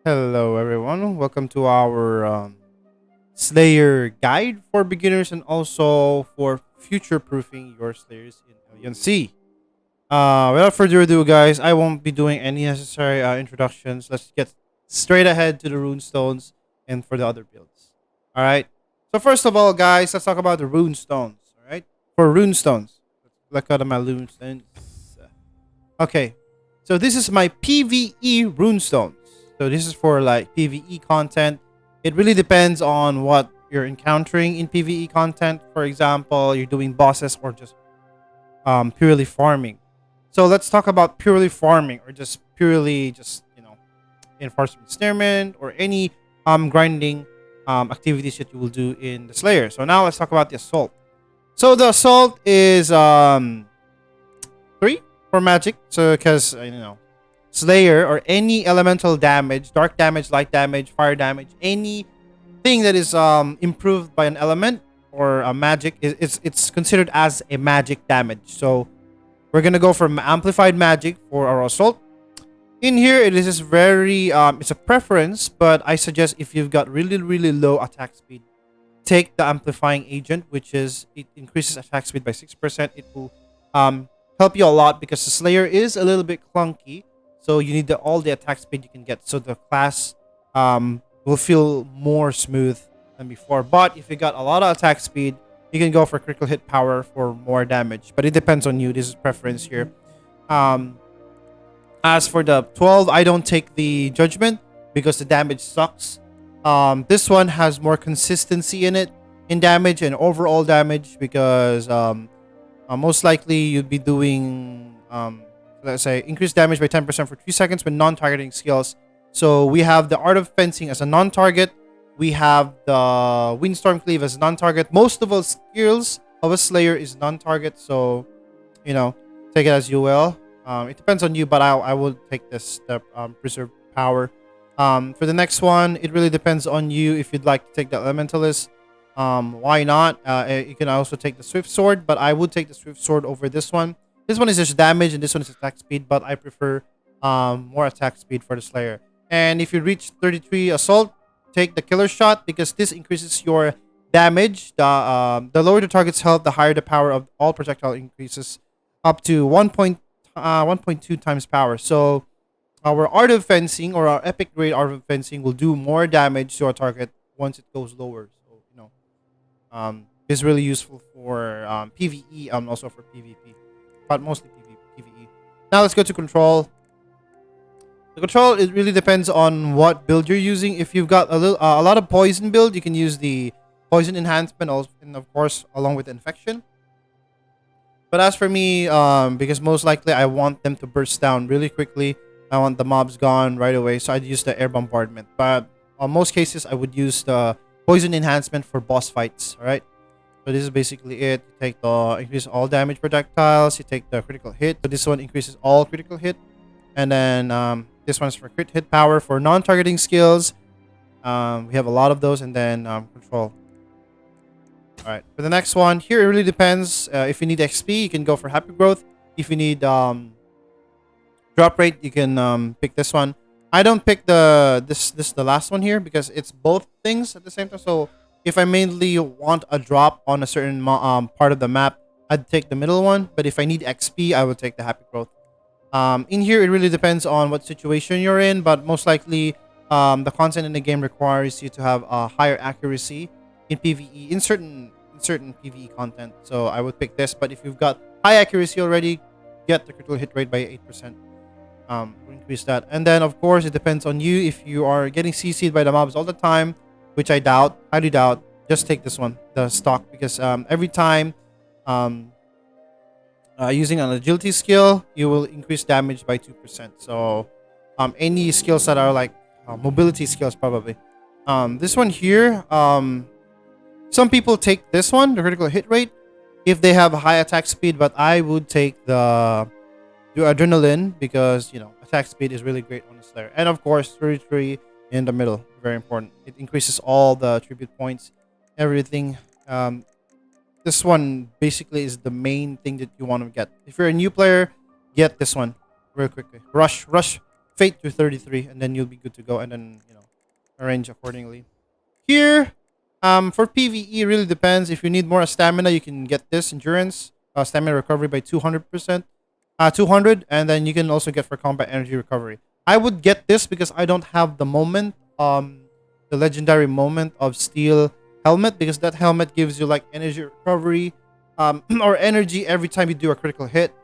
Hello, everyone. Welcome to our Slayer guide for beginners and also for future proofing your Slayers in Elyon C. Without further ado, guys, I won't be doing any necessary introductions. Let's get straight ahead to the Runestones and for the other builds. All right. So, first of all, guys, let's talk about the Runestones. All right. For Runestones, let's look at my Runestones. Okay. So, this is my PVE Runestones. So this is for like PvE content. It really depends on what you're encountering in PvE content. For example, you're doing bosses or just purely farming. So let's talk about purely farming or just purely enforcement ensnarement or any grinding activities that you will do in the Slayer. So now let's talk about the assault. So the assault is 3 for magic. So because Slayer or any elemental damage, dark damage, light damage, fire damage, anything that is improved by an element or a magic, it's considered as a magic damage. So we're gonna go for amplified magic for our assault. In here, it is just very it's a preference, but I suggest if you've got really low attack speed, take the amplifying agent, which is it increases attack speed by 6%. It will help you a lot because the Slayer is a little bit clunky. So you need all the attack speed you can get. So the class will feel more smooth than before. But if you got a lot of attack speed, you can go for critical hit power for more damage. But it depends on you. This is preference here. As for the 12, I don't take the judgment because the damage sucks. This one has more consistency in it in damage and overall damage because most likely you'd be doing let's say increase damage by 10% for 3 seconds with non-targeting skills. So we have the Art of Fencing as a non-target. We have the Windstorm Cleave as a non-target. Most of the skills of a Slayer is non-target. So, take it as you will. It depends on you, but I will take this step, Preserve Power. For the next one, it really depends on you if you'd like to take the Elementalist. Why not? You can also take the Swift Sword, but I would take the Swift Sword over this one. This one is just damage and this one is attack speed, but I prefer more attack speed for the Slayer. And if you reach 33 assault, take the Killer Shot because this increases your damage. The lower the target's health, the higher the power of all projectile increases up to 1.2 times power. So our Art of Fencing or our Epic Grade Art of Fencing will do more damage to our target once it goes lower. So, it's really useful for PvE and also for PvP. But mostly PvE. Now let's go to control. The control, it really depends on what build you're using. If you've got a lot of poison build, you can use the poison enhancement, also, and of course along with infection. But as for me, because most likely I want them to burst down really quickly. I want the mobs gone right away, so I'd use the air bombardment. But on most cases, I would use the poison enhancement for boss fights. All right. So this is basically it. You take the increase all damage projectiles. You take the critical hit. So this one increases all critical hit. And then this one's for crit hit power for non-targeting skills. We have a lot of those. And then control. Alright. For the next one, here it really depends. If you need XP, you can go for Happy Growth. If you need drop rate, you can pick this one. I don't pick the last one here because it's both things at the same time. So if I mainly want a drop on a certain part of the map, I'd take the middle one. But if I need XP, I will take the Happy Growth. In here, it really depends on what situation you're in. But most likely, the content in the game requires you to have a higher accuracy in PvE, in certain PvE content. So I would pick this. But if you've got high accuracy already, get the critical hit rate by 8%. Increase that. And then, of course, it depends on you. If you are getting CC'd by the mobs all the time, which I doubt, highly doubt, just take this one, the stock, because every time using an agility skill, you will increase damage by 2%. So any skills that are like mobility skills, probably. This one here, some people take this one, the critical hit rate, if they have a high attack speed, but I would take the adrenaline because, attack speed is really great on the Slayer. And of course, 33 in the middle, very important. It increases all the tribute points, everything. This one basically is the main thing that you want to get. If you're a new player, get this one real quickly. Rush Fate to 33, and then you'll be good to go, and then arrange accordingly. Here, for PVE, really depends. If you need more stamina, you can get this endurance, stamina recovery by 200%, 200, and then you can also get for combat energy recovery. I would get this because I don't have the moment, the legendary moment of steel helmet, because that helmet gives you like energy recovery, or energy every time you do a critical hit.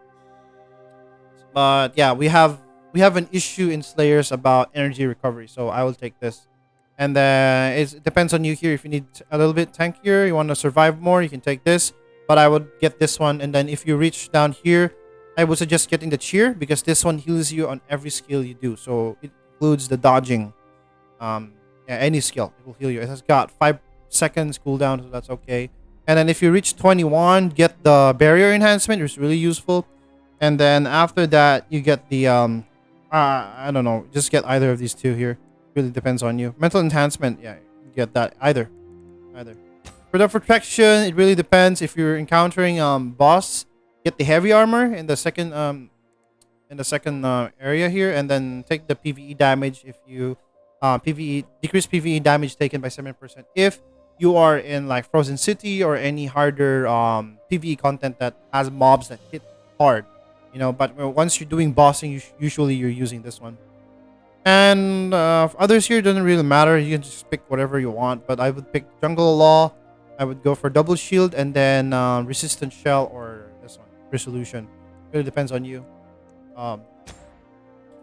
But yeah, we have an issue in Slayers about energy recovery, so I will take this. And then it depends on you here. If you need a little bit tankier, you want to survive more, you can take this. But I would get this one. And then if you reach down here, I would suggest getting the cheer, because this one heals you on every skill you do. So it includes the dodging. Yeah, any skill, it will heal you. It has got 5 seconds cooldown, so that's okay. And then if you reach 21, get the barrier enhancement, which is really useful. And then after that, you get the I don't know, just get either of these two here. Really depends on you. Mental enhancement, yeah, you get that either. For the protection, it really depends. If you're encountering boss, get the heavy armor in the second area here, and then take the PVE damage. If you PVE decrease PVE damage taken by 7% if you are in like Frozen City or any harder PVE content that has mobs that hit hard, but once you're doing bossing, usually you're using this one. And for others here, doesn't really matter. You can just pick whatever you want, but I would pick Jungle Law. I would go for Double Shield, and then Resistant Shell, or this one, Resolution. Really depends on you.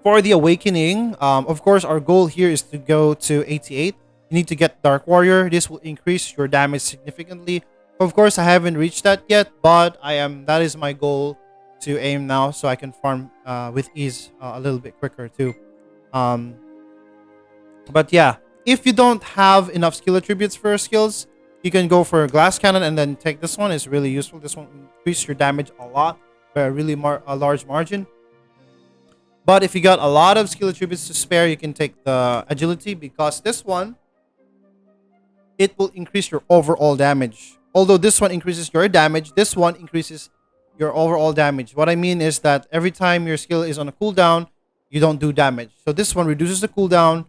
For the Awakening, of course, our goal here is to go to 88. You need to get Dark Warrior. This will increase your damage significantly. Of course, I haven't reached that yet, but that is my goal to aim now, so I can farm with ease a little bit quicker too. But yeah, if you don't have enough skill attributes for your skills, you can go for a Glass Cannon and then take this one. It's really useful. This one increases your damage a lot by a really large margin. But if you got a lot of skill attributes to spare, you can take the Agility, because this one, it will increase your overall damage. Although this one increases your damage, this one increases your overall damage. What I mean is that every time your skill is on a cooldown, you don't do damage. So this one reduces the cooldown,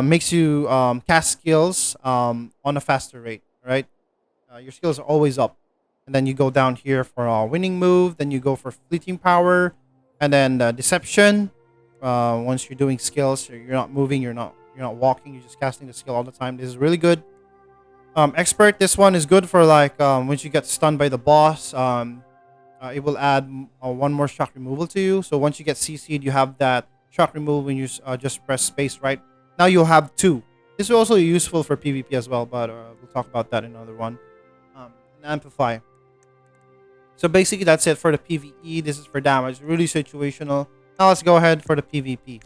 makes you cast skills on a faster rate, right? Your skills are always up. And then you go down here for a winning move. Then you go for fleeting power. And then Deception. Once you're doing skills, you're not moving, you're not walking, you're just casting the skill all the time. This is really good. Expert, this one is good for like once you get stunned by the boss. It will add one more shock removal to you. So once you get CC'd, you have that shock removal when you just press space right. Now you'll have 2. This is also useful for PvP as well, but we'll talk about that in another one. Amplify. So basically that's it for the PvE. This is for damage. Really situational. Now let's go ahead for the PvP.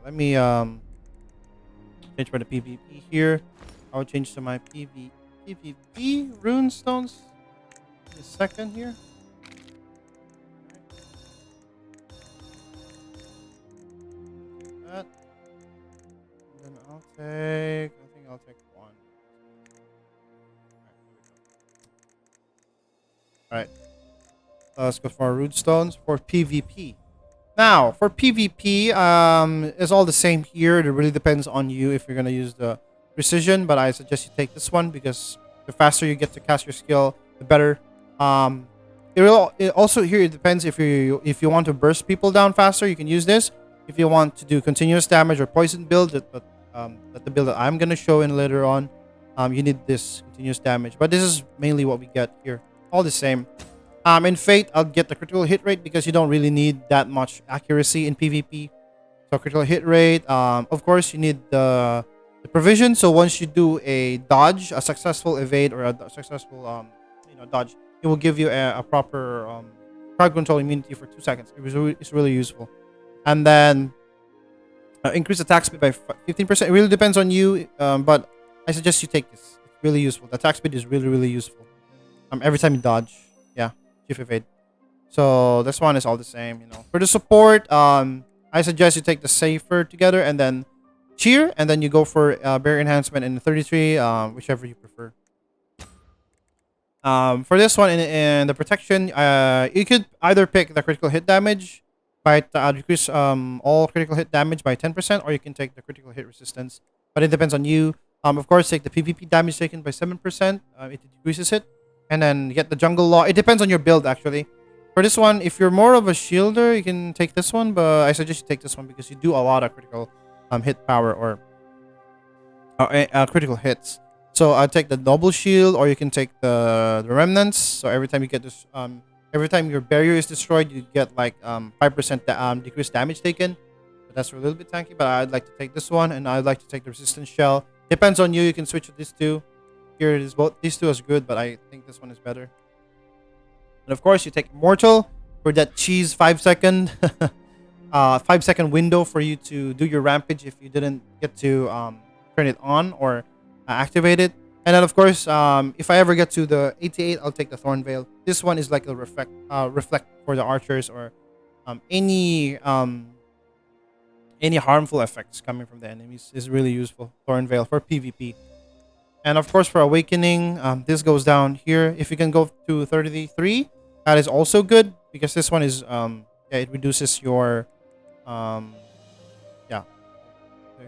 Let me change for the PvP here. I'll change to my PvE Runestones. A second here. That. And then I think I'll take one. Alright. Let's go for Runestones for PvP. Now, for PvP, it's all the same here. It really depends on you if you're going to use the Precision, but I suggest you take this one because the faster you get to cast your skill, the better. It also here it depends if you want to burst people down faster, you can use this. If you want to do continuous damage or poison build, but the build that I'm going to show in later on, you need this continuous damage. But this is mainly what we get here. All the same. In Fate, I'll get the critical hit rate because you don't really need that much accuracy in PvP. So critical hit rate. Of course, you need the provision. So once you do a dodge, a successful evade, or a successful dodge, it will give you a proper crowd control immunity for 2 seconds. It's really useful. And then increase attack speed by 15%. It really depends on you, but I suggest you take this. It's really useful. The attack speed is really useful. Every time you dodge, yeah, chief evade. So this one is all the same, For the support, I suggest you take the safer together and then cheer, and then you go for barrier enhancement in 33, whichever you prefer. For this one in the protection, you could either pick the critical hit damage by decrease all critical hit damage by 10%, or you can take the critical hit resistance. But it depends on you. Of course, take the PvP damage taken by 7%. It decreases it, and then get the jungle law. It depends on your build actually. For this one, if you're more of a shielder, you can take this one, but I suggest you take this one because you do a lot of critical hit power or critical hits. So I'll take the double shield, or you can take the remnants. So every time you get this, every time your barrier is destroyed, you get like 5% decreased damage taken. But that's a little bit tanky. But I'd like to take this one, and I'd like to take the resistance shell. Depends on you. You can switch with these two. Here it is. Both these two is good, but I think this one is better. And of course, you take immortal for that cheese 5-second, 5-second window for you to do your rampage if you didn't get to turn it on or activate it. And then of course, if I ever get to the 88, I'll take the Thorn Veil. This one is like a reflect for the archers, or any harmful effects coming from the enemies is really useful. Thorn Veil for PvP. And of course, for awakening, this goes down here. If you can go to 33, that is also good, because this one is yeah, it reduces your yeah.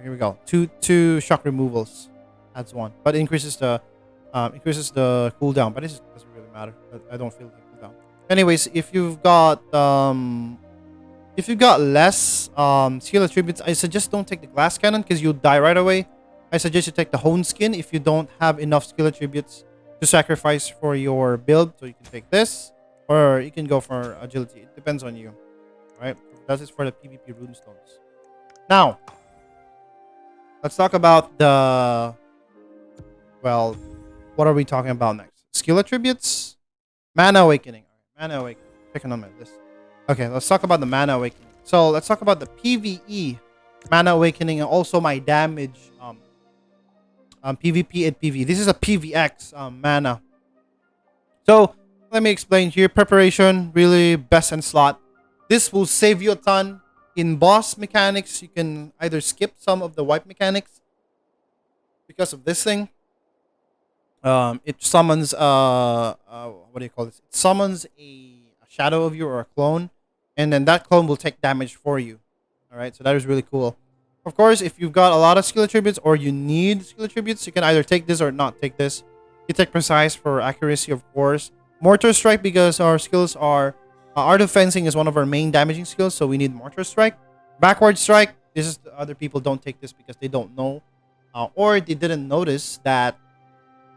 Here we go. Two shock removals. That's one, but it increases the cooldown. But it doesn't really matter. I don't feel the cooldown. Anyways, if you've got less skill attributes, I suggest don't take the glass cannon because you'll die right away. I suggest you take the hone skin if you don't have enough skill attributes to sacrifice for your build. So you can take this, or you can go for agility. It depends on you. Right? That is for the PvP Runestones. Now, let's talk about the... Well, what are we talking about next? Skill attributes? Mana Awakening. All right, Mana Awakening. Checking on my list. Okay, let's talk about the Mana Awakening. So, let's talk about the PvE Mana Awakening and also my damage PvP and PvE. This is a PVX mana. So, let me explain here. Preparation, really best in slot. This will save you a ton. In boss mechanics, you can either skip some of the wipe mechanics because of this thing. It summons what do you call this? It summons a shadow of you or a clone, and then that clone will take damage for you. All right, so that is really cool. Of course, if you've got a lot of skill attributes or you need skill attributes, you can either take this or not take this. You take Precise for accuracy, of course. Mortar Strike, because our skills are Art of Fencing is one of our main damaging skills, so we need Mortar Strike. Backward Strike, this is other people don't take this because they don't know or they didn't notice that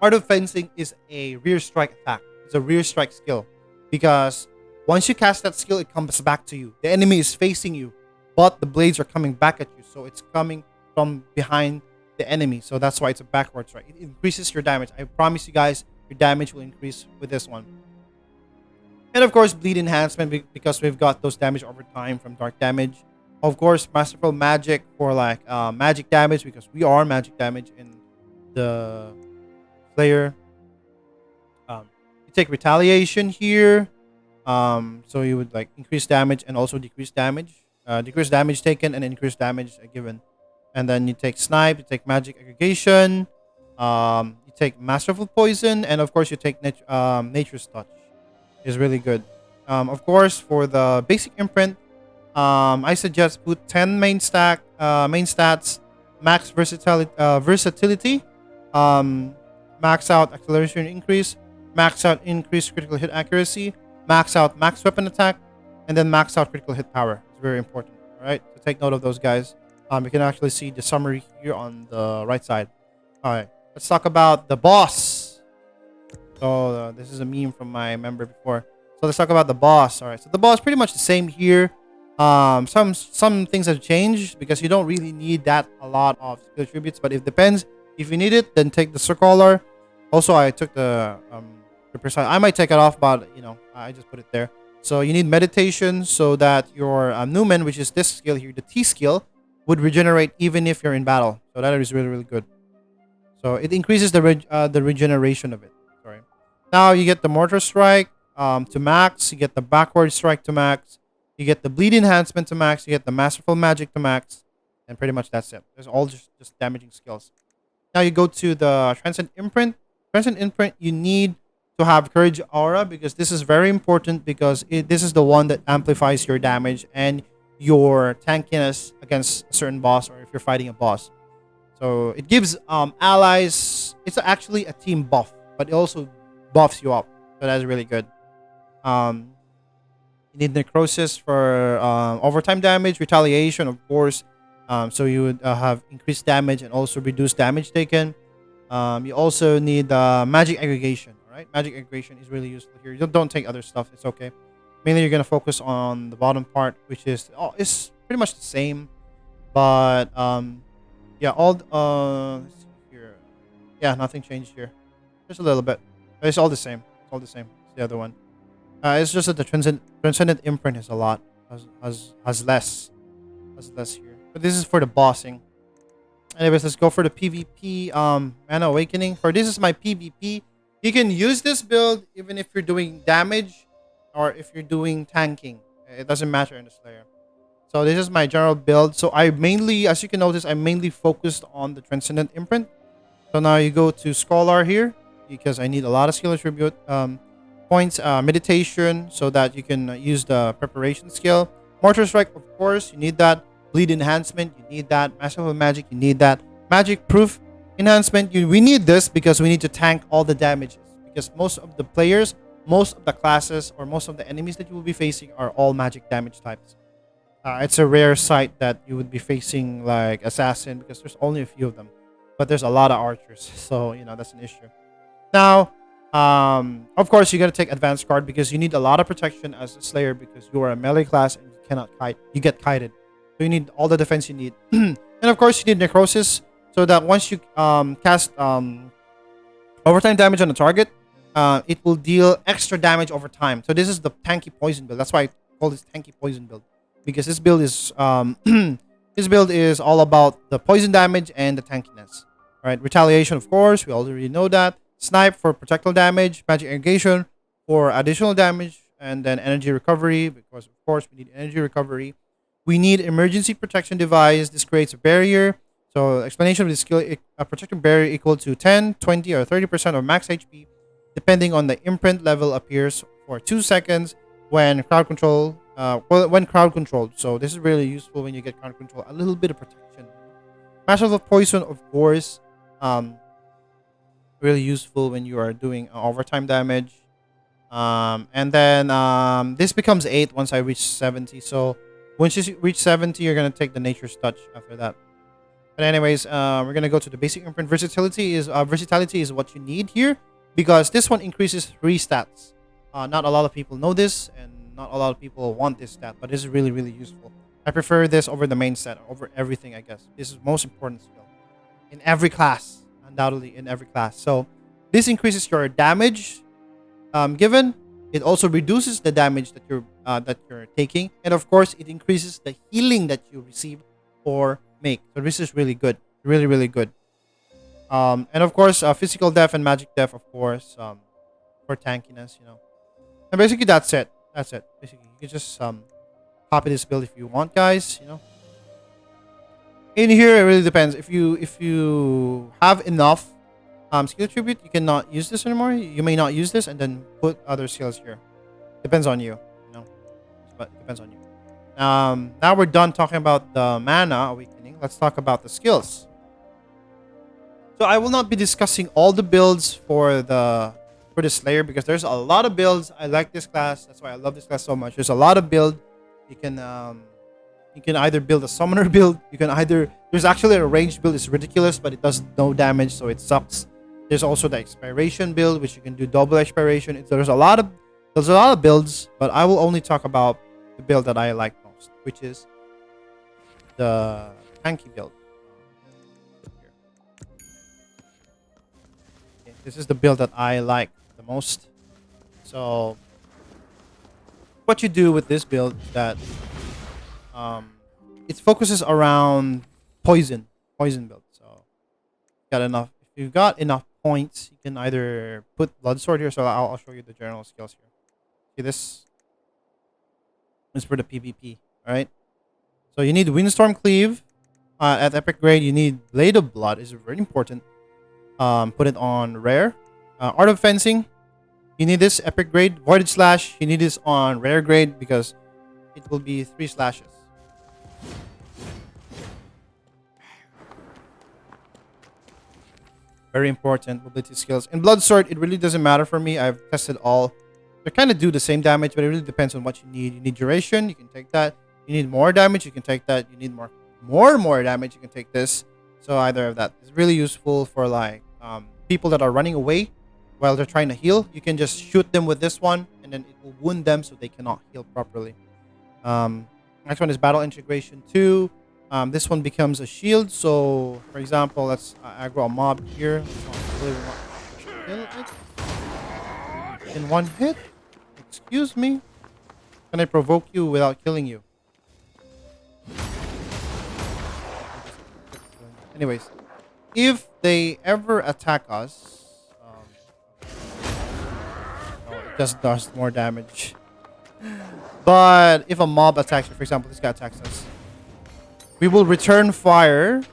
Art of Fencing is a rear strike attack. It's a rear strike skill, because once you cast that skill, it comes back to you. The enemy is facing you, but the blades are coming back at you, so it's coming from behind the enemy. So that's why it's a backward strike. It increases your damage. I promise you guys, your damage will increase with this one. And of course, bleed enhancement, because we've got those damage over time from dark damage. Of course, masterful magic for like magic damage, because we are magic damage in the Slayer. You take retaliation here, so you would like increase damage and also decrease damage. Decrease damage taken and increase damage given. And then you take snipe, you take magic aggregation, you take masterful poison, and of course you take nature's touch. Is really good. Of course, for the basic imprint, I suggest put 10 main stats, max versatility, max out acceleration increase, max out increased critical hit accuracy, max out max weapon attack, and then max out critical hit power. It's very important. All right, so take note of those guys. You can actually see the summary here on the right side. All right, let's talk about the boss. So this is a meme from my member before. So let's talk about the boss. All right, so the boss pretty much the same here. Some things have changed because you don't really need that a lot of skill attributes, but it depends. If you need it, then take the circular. Also, I took the precise. I might take it off, but you know, I just put it there. So you need meditation so that your Numen, which is this skill here, the T skill, would regenerate even if you're in battle. So that is really, really good. So it increases the regeneration of it. Sorry. Now you get the Mortar Strike to max. You get the Backward Strike to max. You get the Bleed Enhancement to max. You get the Masterful Magic to max. And pretty much that's it. There's all just damaging skills. Now you go to the Transcend Imprint. Transcend Imprint, you need to to have Courage Aura because this is very important because this is the one that amplifies your damage and your tankiness against a certain boss or if you're fighting a boss. So it gives allies. It's actually a team buff, but it also buffs you up. So that's really good. Um, you need Necrosis for overtime damage, retaliation, of course. So you would have increased damage and also reduced damage taken. You also need magic aggregation. All right, magic aggregation is really useful here. You don't take other stuff; it's okay. Mainly, you're gonna focus on the bottom part, which is it's pretty much the same, but yeah, all let's see here. Yeah, nothing changed here. Just a little bit. But it's all the same. It's all the same. It's the other one. It's just that the transcendent imprint is a lot. Has less. Has less here. But this is for the bossing. Anyways, let's go for the PvP Mana Awakening. For this is my PvP. You can use this build even if you're doing damage or if you're doing tanking. It doesn't matter in the Slayer. So this is my general build. So I mainly, as you can notice, I'm mainly focused on the Transcendent Imprint. So now you go to Scholar here because I need a lot of skill attribute points, meditation, so that you can use the preparation skill. Mortar Strike, of course, you need that. Bleed enhancement, you need that. Master of Magic, you need that. Magic proof enhancement, we need this because we need to tank all the damages. Because most of the players, most of the classes, or most of the enemies that you will be facing are all magic damage types. It's a rare sight that you would be facing like assassin because there's only a few of them, but there's a lot of archers, so you know that's an issue. Now, of course, you gotta take advanced guard because you need a lot of protection as a slayer because you are a melee class and you cannot kite. You get kited. So you need all the defense you need. And of course, you need necrosis so that once you cast overtime damage on the target, it will deal extra damage over time. So this is the tanky poison build. That's why I call this tanky poison build because this build is this build is all about the poison damage and the tankiness. All right, retaliation, of course, we already know that. Snipe for projectile damage, magic irrigation for additional damage, and then energy recovery because of course we need energy recovery. We need emergency protection device. This creates a barrier. So explanation of the skill, a protective barrier equal to 10, 20, or 30% of max HP, depending on the imprint level appears for 2 seconds when crowd control. When crowd controlled. So this is really useful when you get crowd control. A little bit of protection. Master of Poison, of course, really useful when you are doing overtime damage. And then this becomes 8 once I reach 70. So once you reach 70, you're gonna take the Nature's Touch after that. But anyways, we're gonna go to the basic imprint. Versatility is what you need here because this one increases 3 stats. Not a lot of people know this, and not a lot of people want this stat, but this is really, really useful. I prefer this over the main stat, over everything, I guess. This is most important skill in every class, undoubtedly in every class. So this increases your damage given. It also reduces the damage that you're taking, and of course, it increases the healing that you receive or make. So this is really good, really, really good. And of course, physical def and magic def, of course, for tankiness, you know. And basically, that's it. That's it. Basically, you can just copy this build if you want, guys. You know. In here, it really depends. If you have enough skill attribute, you cannot use this anymore. You may not use this and then put other skills here. Depends on you. You know, but it depends on you. Now we're done talking about the mana awakening. Let's talk about the skills. So I will not be discussing all the builds for the Slayer because there's a lot of builds. I like this class. That's why I love this class so much. There's a lot of build. You can either build a summoner build. There's actually a ranged build. It's ridiculous, but it does no damage, so it sucks. There's also the expiration build, which you can do double expiration. There's a lot of builds, but I will only talk about the build that I like most, which is the tanky build. Okay, this is the build that I like the most. So what you do with this build is that it focuses around poison build. So if you got enough points, you can either put blood sword here. So I'll show you the general skills here. See, this is for the PvP. All right. So you need Windstorm Cleave at epic grade. You need Blade of Blood. Is very important. Put it on rare. Art of Fencing. You You need this epic grade. Voided Slash, you need this on rare grade because it will be 3 slashes. Very important mobility skills. In Blood Sword, it really doesn't matter for me. I've tested all. They kind of do the same damage, but it really depends on what you need. You need duration, you can take that. You need more damage, you can take that. You need more damage, you can take this. So either of that is really useful for like people that are running away while they're trying to heal. You can just shoot them with this one, and then it will wound them so they cannot heal properly. Next one is Battle Integration 2. This one becomes a shield. So, for example, let's aggro a mob here. Kill it in one hit. Excuse me. Can I provoke you without killing you? Anyways, if they ever attack us, it just does more damage. But if a mob attacks you, for example, this guy attacks us, we will return fire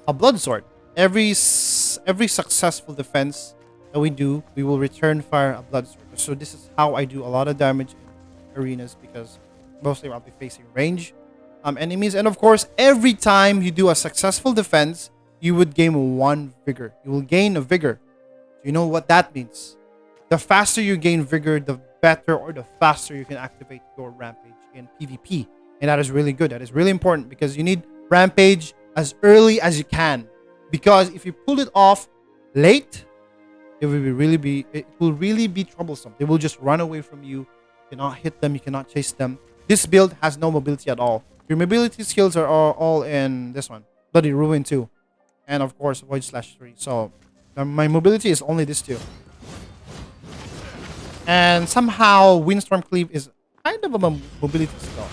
a blood sword. Every successful defense that we do, we will return fire a blood sword. So this is how I do a lot of damage in arenas, because mostly I'll be facing range enemies. And of course, every time you do a successful defense, you would gain 1 vigor. You will gain a vigor. You know what that means? The faster you gain vigor, the better or the faster you can activate your rampage in PvP. And that is really good. That is really important, because you need rampage as early as you can. Because if you pull it off late, it will really be troublesome. They will just run away from you. You cannot hit them. You cannot chase them. This build has no mobility at all. Your mobility skills are all in this one. Bloody Ruin 2. And of course, Void Slash 3. So, my mobility is only this 2. And somehow, Windstorm Cleave is kind of a mobility skill.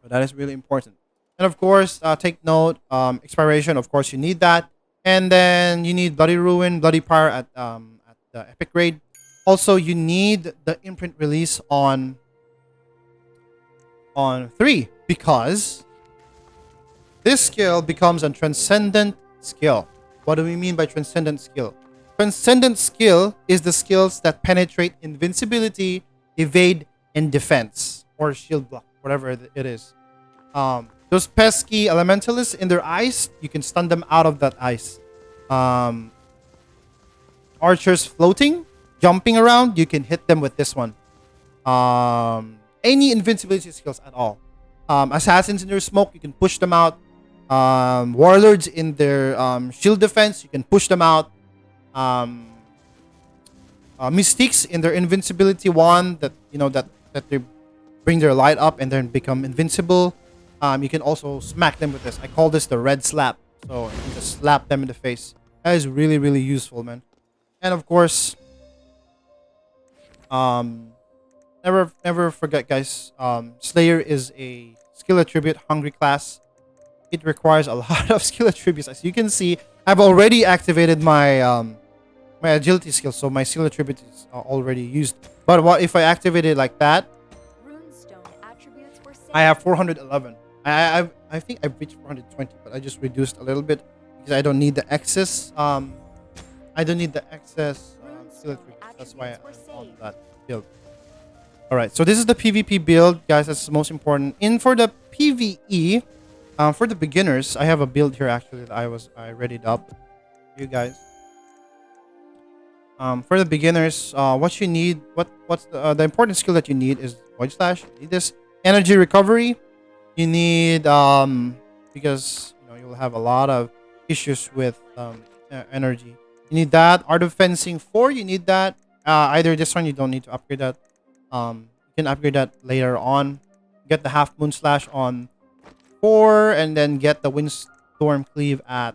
But that is really important. And of course, take note, expiration, of course, you need that. And then you need Bloody Ruin, Bloody Power at the epic grade. Also, you need the imprint release on 3, because this skill becomes a transcendent skill. What do we mean by transcendent skill? Transcendent skill is the skills that penetrate invincibility, evade, and defense, or shield block, whatever it is. Those pesky elementalists in their ice, you can stun them out of that ice. Archers floating, jumping around, you can hit them with this one. Any invincibility skills at all. Assassins in their smoke, you can push them out. Warlords in their shield defense, you can push them out. Mystiques in their invincibility wand, that that they bring their light up and then become invincible. You can also smack them with this. I call this the red slap. So you can just slap them in the face. That is really, really useful, man. And of course, never forget, guys. Slayer is a skill attribute hungry class. It requires a lot of skill attributes. As you can see, I've already activated my my agility skill, so my skill attribute is already used. But what if I activate it like that? I have 411. I think I've reached 420, but I just reduced a little bit because I don't need the excess. I don't need the excess skill attributes. That's why I'm on that build. All right, so this is the PvP build, guys. That's the most important. For the PvE, for the beginners, I have a build here actually that I readied up. You guys. For the beginners, what you need, what's the important skill that you need is Void Slash. You need this energy recovery. You need because you'll have a lot of issues with energy. You need that. Art of Fencing 4. You need that. Either this one, you don't need to upgrade that. You can upgrade that later on. Get the Half Moon Slash on 4, and then get the Windstorm Cleave at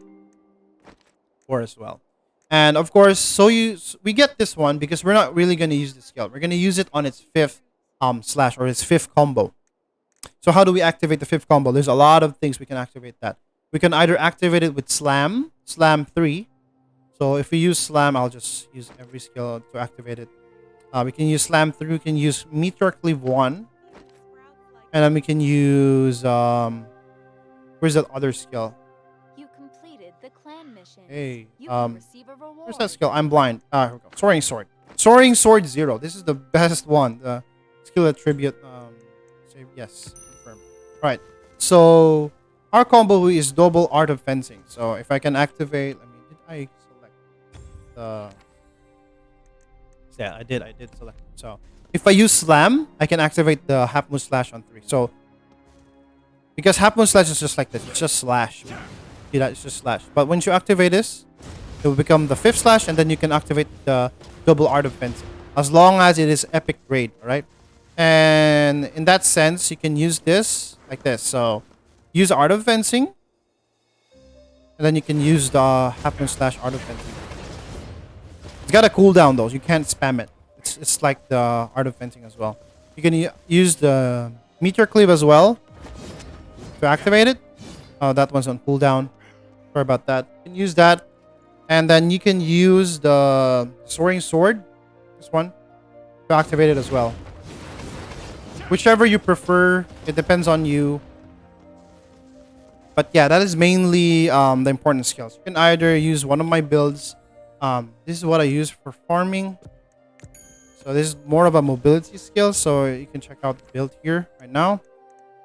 4 as well. And of course, we get this one because we're not really going to use this skill. We're going to use it on its 5th slash, or its 5th combo. So how do we activate the 5th combo? There's a lot of things we can activate that. We can either activate it with Slam 3. So if we use Slam, I'll just use every skill to activate it. We can use Slam 3. We can use Meteor Cleave 1. And then we can use where's that other skill? You completed the clan mission. Hey, You can receive a where's reward. that skill? I'm blind. Ah, here we go. Soaring sword. Soaring sword 0. This is the best one. The skill attribute. Save yes. Confirm. Right. So our combo is double art of fencing. So if I can activate, I mean, did I select the? Yeah, I did. I did select it. So if I use slam, I can activate the half moon slash on 3. So because half moon slash is just like this, it's just slash. See that? It's just slash. But once you activate this, it will become the 5th slash, and then you can activate the double art of fencing as long as it is epic grade. All right. And in that sense, you can use this like this. So use art of fencing, and then you can use the half moon slash art of fencing. It's got a cooldown though. You can't spam it. It's like the art of fencing as well. You can use the meteor cleave as well to activate it. That one's on cooldown. Sorry about that. You can use that, and then you can use the soaring sword, this one, to activate it as well. Whichever you prefer, it depends on you. But yeah, that is mainly the important skills. You can either use one of my builds. This is what I use for farming. So this is more of a mobility skill. So you can check out the build here right now.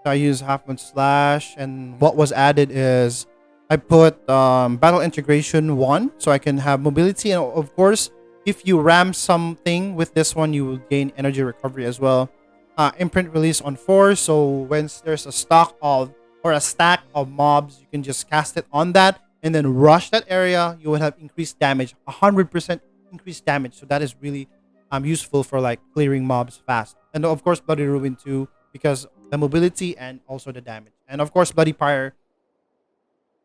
So I use half moon slash, and what was added is I put battle integration 1, so I can have mobility, and of course, if you ram something with this one, you will gain energy recovery as well. Imprint release on 4, so when there's a stack of mobs, you can just cast it on that and then rush that area. You will have increased damage, 100% increased damage. So that is really useful for like clearing mobs fast. And of course, Bloody Ruin 2, because the mobility and also the damage. And of course, Bloody Pyre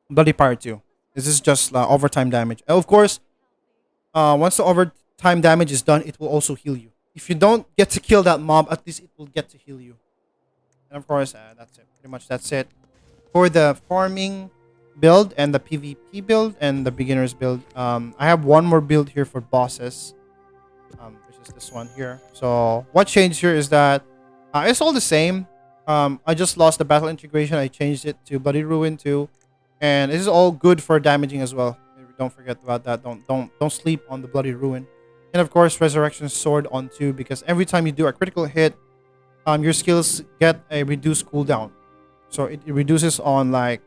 2. This is just overtime damage. And of course, once the overtime damage is done, it will also heal you. If you don't get to kill that mob, at least it will get to heal you. And of course, that's it. Pretty much that's it for the farming build and the PvP build and the beginners build. I have one more build here for bosses, which is this one here. So what changed here is that it's all the same. I just lost the battle integration. I changed it to Bloody Ruin 2, and this is all good for damaging as well. Don't forget about that. Don't sleep on the Bloody Ruin. And of course, Resurrection Sword on 2, because every time you do a critical hit, your skills get a reduced cooldown. So it reduces on like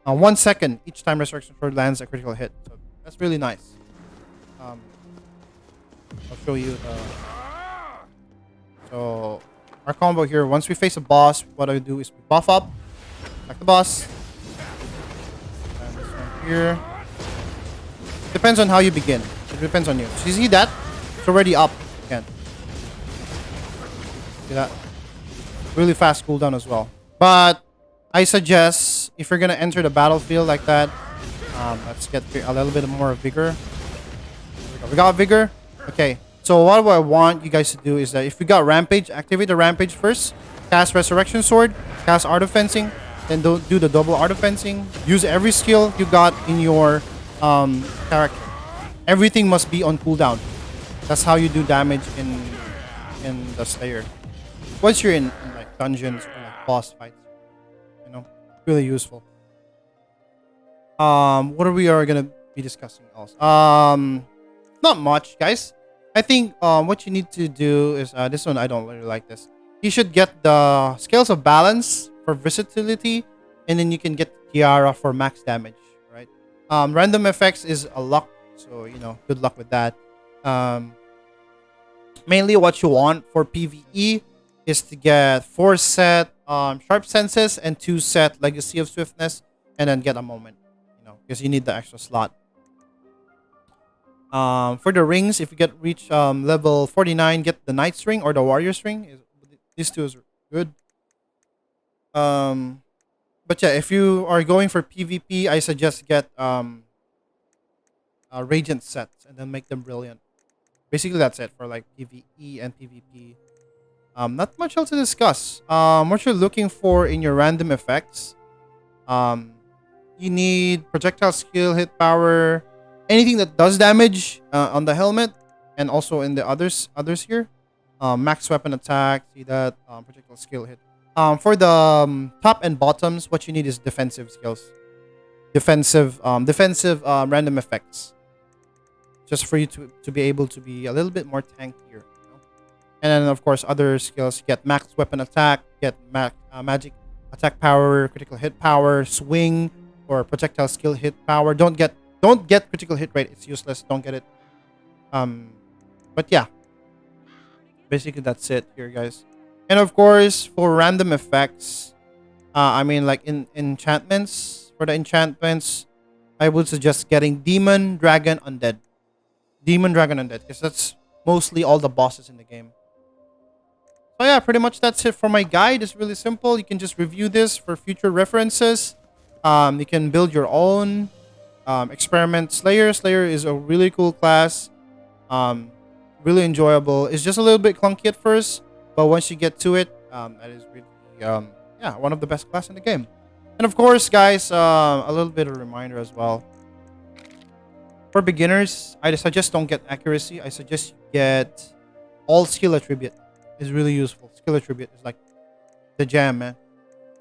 1 second each time Resurrection Sword lands a critical hit. So that's really nice. I'll show you the. So our combo here, once we face a boss, what I do is we buff up, attack the boss. And this one here. Depends on how you begin. It depends on you. So you see that? It's already up again. See that? Really fast cooldown as well. But I suggest if you're gonna enter the battlefield like that, let's get a little bit more vigor. We got vigor. Okay. So what I want you guys to do is that if you got rampage, activate the rampage first. Cast Resurrection Sword. Cast Art of Fencing. Then do the double Art of Fencing. Use every skill you got in your character. Everything must be on cooldown. That's how you do damage in the Slayer. Once you're in like dungeons or like boss fights, you know, really useful. What are we gonna be discussing else? Not much, guys. I think what you need to do is this one. I don't really like this. You should get the Scales of Balance for versatility, and then you can get Tiara for max damage. Right? Random effects is a luck, so you know, good luck with that. Mainly what you want for PvE is to get 4 set Sharp Senses and 2 set Legacy of Swiftness, and then get a moment, you know, because you need the extra slot. For the rings, if you reach level 49, get the Knight's Ring or the Warrior's Ring. These two is good. But yeah, if you are going for PvP, I suggest get Radiant sets and then make them brilliant. Basically, that's it for like PvE and PvP. Not much else to discuss. What you're looking for in your random effects, you need projectile skill, hit power, anything that does damage on the helmet, and also in the others here. Max weapon attack, see that, projectile skill, hit. For the top and bottoms, what you need is defensive skills. defensive random effects, just for you to be able to be a little bit more tankier. You know? And then of course other skills, you get max weapon attack, get magic attack power, critical hit power, swing, or projectile skill hit power. Don't get critical hit rate. It's useless. Don't get it. Um, but yeah, basically that's it here, guys. And of course for random effects, I mean like in enchantments, for the enchantments, I would suggest getting demon, dragon, undead. Demon, dragon, undead, because that's mostly all the bosses in the game. So yeah, pretty much that's it for my guide. It's really simple. You can just review this for future references. You can build your own experiment. Slayer is a really cool class. Um, really enjoyable. It's just a little bit clunky at first, but once you get to it, that is really yeah, one of the best class in the game. And of course, guys, a little bit of a reminder as well. For beginners, I suggest don't get accuracy. I suggest you get all skill attribute. Is really useful. Skill attribute is like the jam, man.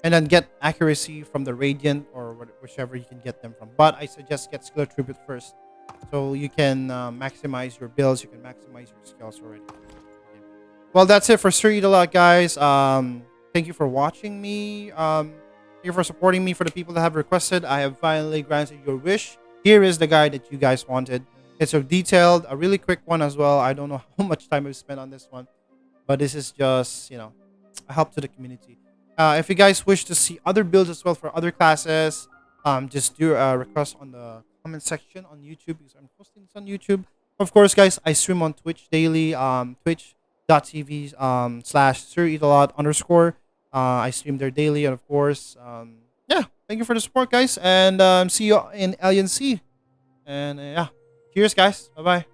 And then get accuracy from the radiant or whichever you can get them from. But I suggest get skill attribute first, so you can maximize your builds. You can maximize your skills already. Okay. Well, that's it for Sir Eat A Lot, guys. Thank you for watching me. Thank you for supporting me. For the people that have requested, I have finally granted your wish. Here is the guide that you guys wanted. It's a detailed, a really quick one as well. I don't know how much time I've spent on this one, but this is just, you know, a help to the community. If you guys wish to see other builds as well for other classes, just do a request on the comment section on YouTube, because I'm posting this on YouTube. Of course, guys, I stream on Twitch daily, twitch.tv /SirEatALot_. I stream there daily, and of course, yeah, thank you for the support, guys, and see you in Elyon C. And yeah, cheers, guys. Bye bye.